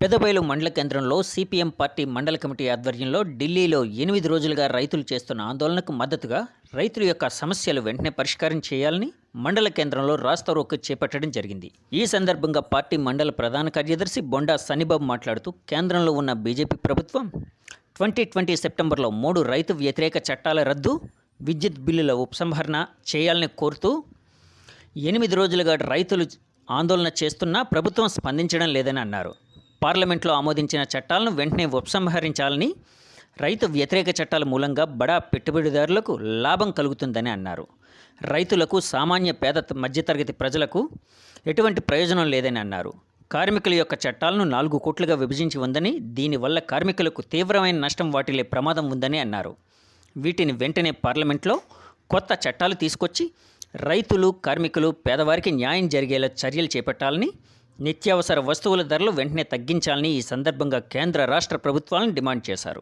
పెదబయలు మండల కేంద్రంలో CPM party మండల కమిటీ ఆధ్వర్యంలో ఢిల్లీలో 8 రోజులుగా రైతులు చేస్తున్న ఆందోళనకు మద్దతుగా రైతుల యొక్క సమస్యలు వెంటనే పరిష్కారం చేయాలని మండల కేంద్రంలో రాస్తారోకో చేపట్టడం జరిగింది. ఈ సందర్భంగా పార్టీ మండల ప్రధాన కార్యదర్శి బొండా సన్నిబాబు మాట్లాడుతూ కేంద్రంలో ఉన్న బీజేపీ ప్రభుత్వం 2020 సెప్టెంబర్లో 3 రైతు వ్యతిరేక చట్టాల రద్దు, విద్యుత్ బిల్లుల ఉపసంహరణ చేయాలని కోరుతూ 8 రోజులుగా రైతులు ఆందోళన చేస్తున్నా ప్రభుత్వం స్పందించడం లేదని అన్నారు. పార్లమెంట్లో ఆమోదించిన చట్టాలను వెంటనే ఉపసంహరించాలని, రైతు వ్యతిరేక చట్టాల మూలంగా బడా పెట్టుబడిదారులకు లాభం కలుగుతుందని అన్నారు. రైతులకు, సామాన్య పేద మధ్యతరగతి ప్రజలకు ఎటువంటి ప్రయోజనం లేదని అన్నారు. కార్మికుల యొక్క చట్టాలను 4 కోట్లుగా విభజించి ఉందని, దీనివల్ల కార్మికులకు తీవ్రమైన నష్టం వాటిల్లే ప్రమాదం ఉందని అన్నారు. వీటిని వెంటనే పార్లమెంట్లో కొత్త చట్టాలు తీసుకొచ్చి రైతులు, కార్మికులు, పేదవారికి న్యాయం జరిగేలా చర్యలు చేపట్టాలని, నిత్యావసర వస్తువుల ధరలు వెంటనే తగ్గించాలని ఈ సందర్భంగా కేంద్ర రాష్ట్ర ప్రభుత్వాలను డిమాండ్ చేశారు.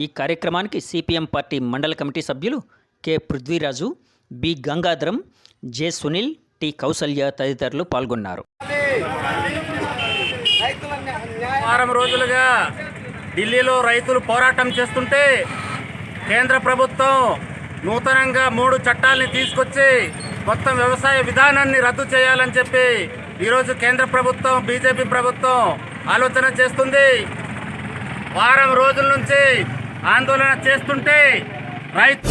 ఈ కార్యక్రమానికి సిపిఎం పార్టీ మండల కమిటీ సభ్యులు K Prithviraju, B Gangadharam, J Sunil, T Kausalya తదితరులు పాల్గొన్నారు. వారం రోజులుగా ఢిల్లీలో రైతులు పోరాటం చేస్తుంటే కేంద్ర ప్రభుత్వం నూతనంగా 3 చట్టాలని తీసుకొచ్చి మొత్తం వ్యవసాయ విధానాన్ని రద్దు చేయాలని చెప్పి ఈరోజు కేంద్ర ప్రభుత్వం, బీజేపీ ప్రభుత్వం ఆలోచన చేస్తుంది. వారం రోజుల నుంచి ఆందోళన చేస్తుంటే రైతు